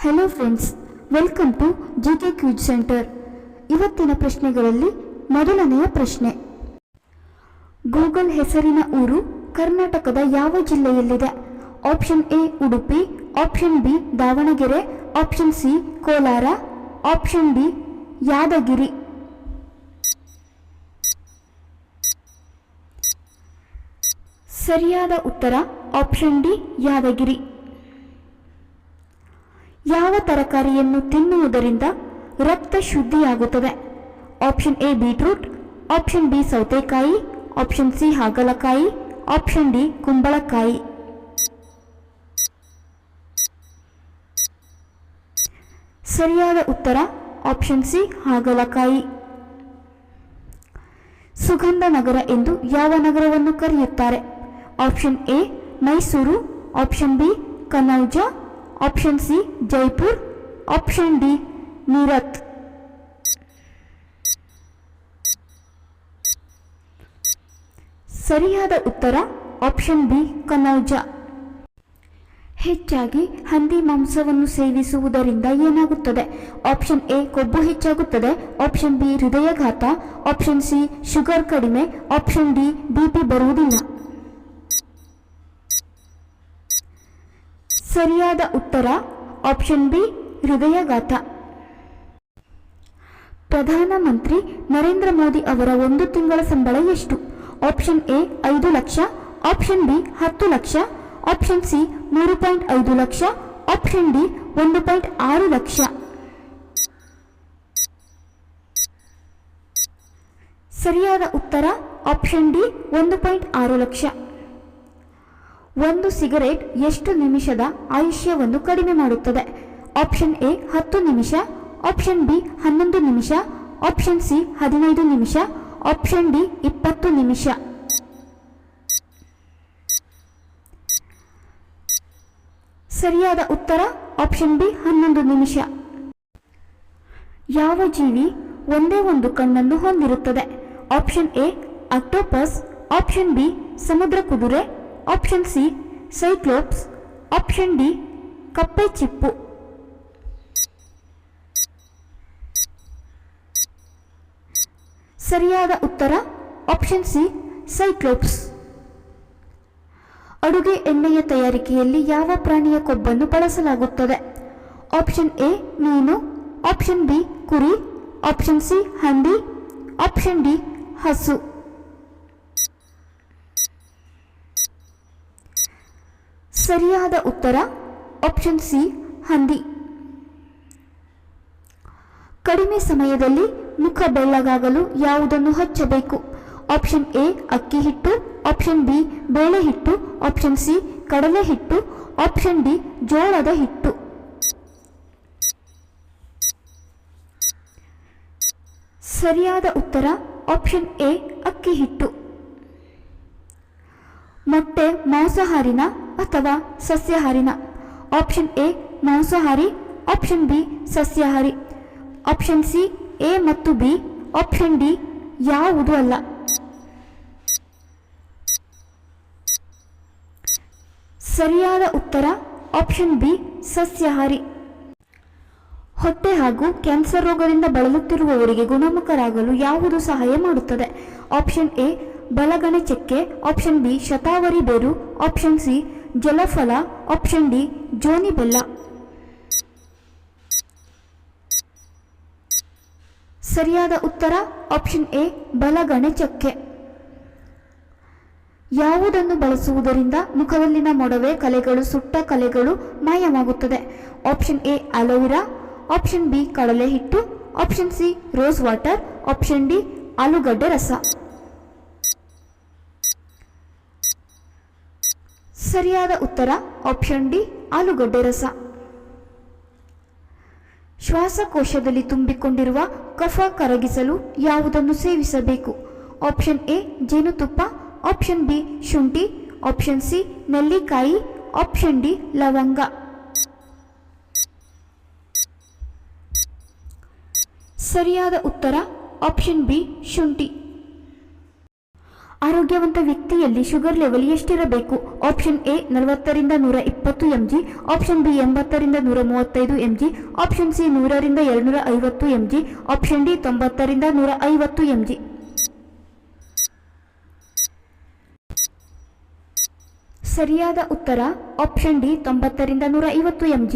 Hello friends, welcome to GK quiz centre. ಇವತ್ತಿನ ಪ್ರಶ್ನೆಗಳಲ್ಲಿ ಮೊದಲನೆಯ ಪ್ರಶ್ನೆ, ಗೂಗಲ್ ಹೆಸರಿನ ಊರು ಕರ್ನಾಟಕದ ಯಾವ ಜಿಲ್ಲೆಯಲ್ಲಿದೆ? Option A Udupi, option B Davanagere, option C Kolar, option D Yadgir. ಸರಿಯಾದ ಉತ್ತರ ಆಪ್ಷನ್ ಡಿ ಯಾದಗಿರಿ. ಯಾವ ತರಕಾರಿಯನ್ನು ತಿನ್ನುವುದರಿಂದ ರಕ್ತ ಶುದ್ಧಿಯಾಗುತ್ತದೆ? Option A beetroot, option B ಸೌತೆಕಾಯಿ, ಆಪ್ಷನ್ ಸಿ ಹಾಗಲಕಾಯಿ, ಆಪ್ಷನ್ ಡಿ ಕುಂಬಳಕಾಯಿ. ಸರಿಯಾದ ಉತ್ತರ ಆಪ್ಷನ್ ಸಿ ಹಾಗಲಕಾಯಿ. ಸುಗಂಧ ನಗರ ಎಂದು ಯಾವ ನಗರವನ್ನು ಕರೆಯುತ್ತಾರೆ? Option A Mysuru, option B Kannauj, option C Jaipur, option D Meerut. ಸರಿಯಾದ ಉತ್ತರ ಆಪ್ಷನ್ ಬಿ ಕನೌಜ. ಹೆಚ್ಚಾಗಿ ಹಂದಿ ಮಾಂಸವನ್ನು ಸೇವಿಸುವುದರಿಂದ ಏನಾಗುತ್ತದೆ? ಆಪ್ಷನ್ ಎ ಕೊಬ್ಬು ಹೆಚ್ಚಾಗುತ್ತದೆ, ಆಪ್ಷನ್ ಬಿ ಹೃದಯಾಘಾತ, ಆಪ್ಷನ್ ಸಿ ಶುಗರ್ ಕಡಿಮೆ, ಆಪ್ಷನ್ ಡಿ ಬಿಪಿ ಬರುವುದಿಲ್ಲ. ಸರಿಯಾದ ಉತ್ತರ ಆಪ್ಷನ್ ಬಿ ಹೃದಯಾಘಾತ. ಪ್ರಧಾನಮಂತ್ರಿ ನರೇಂದ್ರ ಮೋದಿ ಅವರ ಒಂದು ತಿಂಗಳ ಸಂಬಳ ಎಷ್ಟು? Option A 5 lakh, option B 10 lakh, option C 3.5 lakh, option D 1.6 lakh. ಸರಿಯಾದ ಉತ್ತರ ಆಪ್ಷನ್ ಡಿ 1.6 ಲಕ್ಷ. ಒಂದು ಸಿಗರೇಟ್ ಎಷ್ಟು ನಿಮಿಷದ ಆಯುಷ್ಯವನ್ನು ಕಡಿಮೆ ಮಾಡುತ್ತದೆ? ಆಪ್ಷನ್ ಎ 10 ನಿಮಿಷ, ಆಪ್ಷನ್ ಬಿ 11 ನಿಮಿಷ, ಆಪ್ಷನ್ ಸಿ 15 ನಿಮಿಷ, ಆಪ್ಷನ್ ಡಿ 20 ನಿಮಿಷ. ಸರಿಯಾದ ಉತ್ತರ ಆಪ್ಷನ್ ಬಿ 11 ನಿಮಿಷ. ಯಾವ ಜೀವಿ ಒಂದೇ ಒಂದು ಕಣ್ಣನ್ನು ಹೊಂದಿರುತ್ತದೆ? Option A octopus, option B ಸಮುದ್ರ ಕುದುರೆ, option C Cyclops, option D ಕಪ್ಪೆ ಚಿಪ್ಪು. ಸರಿಯಾದ ಉತ್ತರ ಆಪ್ಷನ್ ಸಿ ಸೈಕ್ಲೋಪ್ಸ್. ಅಡುಗೆ ಎಣ್ಣೆಯ ತಯಾರಿಕೆಯಲ್ಲಿ ಯಾವ ಪ್ರಾಣಿಯ ಕೊಬ್ಬನ್ನು ಬಳಸಲಾಗುತ್ತದೆ? ಆಪ್ಷನ್ ಎ ಮೀನು, ಆಪ್ಷನ್ ಬಿ ಕುರಿ, ಆಪ್ಷನ್ ಸಿ ಹಂದಿ, ಆಪ್ಷನ್ ಡಿ ಹಸು. ಸರಿಯಾದ ಉತ್ತರ ಆಪ್ಷನ್ ಸಿ ಹಂದಿ. ಕಡಿಮೆ ಸಮಯದಲ್ಲಿ ಮುಖ ಬೆಳ್ಳಗಾಗಲು ಯಾವುದನ್ನು ಹಚ್ಚಬೇಕು? ಆಪ್ಷನ್ ಎ ಅಕ್ಕಿ ಹಿಟ್ಟು, ಆಪ್ಷನ್ ಬಿ ಬೇಳೆ ಹಿಟ್ಟು, ಆಪ್ಷನ್ ಸಿ ಕಡಲೆ ಹಿಟ್ಟು, ಆಪ್ಷನ್ ಡಿ ಜೋಳದ ಹಿಟ್ಟು. ಸರಿಯಾದ ಉತ್ತರ ಆಪ್ಷನ್ ಎ ಅಕ್ಕಿ ಹಿಟ್ಟು. ಮೊಟ್ಟೆ ಮಾಂಸಾಹಾರಿನ ಅಥವಾ ಸಸ್ಯಾಹಾರಿನ? ಆಪ್ಷನ್ ಎ ಮಾಂಸಾಹಾರಿ, ಆಪ್ಷನ್ ಬಿ ಸಸ್ಯಾಹಾರಿ, ಆಪ್ಷನ್ ಸಿ ಎ ಮತ್ತು ಬಿ, ಆಪ್ಷನ್ ಡಿ ಯಾವುದೂ ಅಲ್ಲ. ಸರಿಯಾದ ಉತ್ತರ ಆಪ್ಷನ್ ಬಿ ಸಸ್ಯಾಹಾರಿ. ಹೊಟ್ಟೆ ಹಾಗೂ ಕ್ಯಾನ್ಸರ್ ರೋಗದಿಂದ ಬಳಲುತ್ತಿರುವವರಿಗೆ ಗುಣಮುಖರಾಗಲು ಯಾವುದು ಸಹಾಯ ಮಾಡುತ್ತದೆ? ಆಪ್ಷನ್ ಎ ಬಲಗಣೆ ಚಕ್ಕೆ, ಆಪ್ಷನ್ ಬಿ ಶತಾವರಿ ಬೇರು, ಆಪ್ಷನ್ ಸಿ ಜಲಫಲ, ಆಪ್ಷನ್ ಡಿ ಜೋನಿ ಬೆಲ್ಲ. ಸರಿಯಾದ ಉತ್ತರ ಆಪ್ಷನ್ ಎ ಬಲಗಣೆ ಚಕ್ಕೆ. ಯಾವುದನ್ನು ಬಳಸುವುದರಿಂದ ಮುಖದಲ್ಲಿನ ಮೊಡವೆ ಕಲೆಗಳು, ಸುಟ್ಟ ಕಲೆಗಳು ಮಾಯವಾಗುತ್ತದೆ? Option A aloe vera, option B ಕಡಲೆ ಹಿಟ್ಟು, option C rose water, option D ಆಲೂಗಡ್ಡೆ ರಸ. ಸರಿಯಾದ ಉತ್ತರ ಆಪ್ಷನ್ ಡಿ ಆಲೂಗಡ್ಡೆ ರಸ. ಶ್ವಾಸಕೋಶದಲ್ಲಿ ತುಂಬಿಕೊಂಡಿರುವ ಕಫ ಕರಗಿಸಲು ಯಾವುದನ್ನು ಸೇವಿಸಬೇಕು? ಆಪ್ಷನ್ ಎ ಜೇನುತುಪ್ಪ, ಆಪ್ಷನ್ ಬಿ ಶುಂಠಿ, ಆಪ್ಷನ್ ಸಿ ನೆಲ್ಲಿಕಾಯಿ, ಆಪ್ಷನ್ ಡಿ ಲವಂಗ. ಸರಿಯಾದ ಉತ್ತರ ಆಪ್ಷನ್ ಬಿ ಶುಂಠಿ. ಆರೋಗ್ಯವಂತ ವ್ಯಕ್ತಿಯಲ್ಲಿ ಶುಗರ್ ಲೆವೆಲ್ ಎಷ್ಟಿರಬೇಕು? ಆಪ್ಷನ್ ಎ 40ರಿಂದ 120 mg, ಆಪ್ಷನ್ ಬಿ 80ರಿಂದ 135 mg, ಆಪ್ಷನ್ ಸಿ 100ರಿಂದ 250 mg, ಆಪ್ಷನ್ ಡಿ 90ರಿಂದ 150 mg. ಸರಿಯಾದ ಉತ್ತರ ಆಪ್ಷನ್ ಡಿ 90ರಿಂದ 150 mg.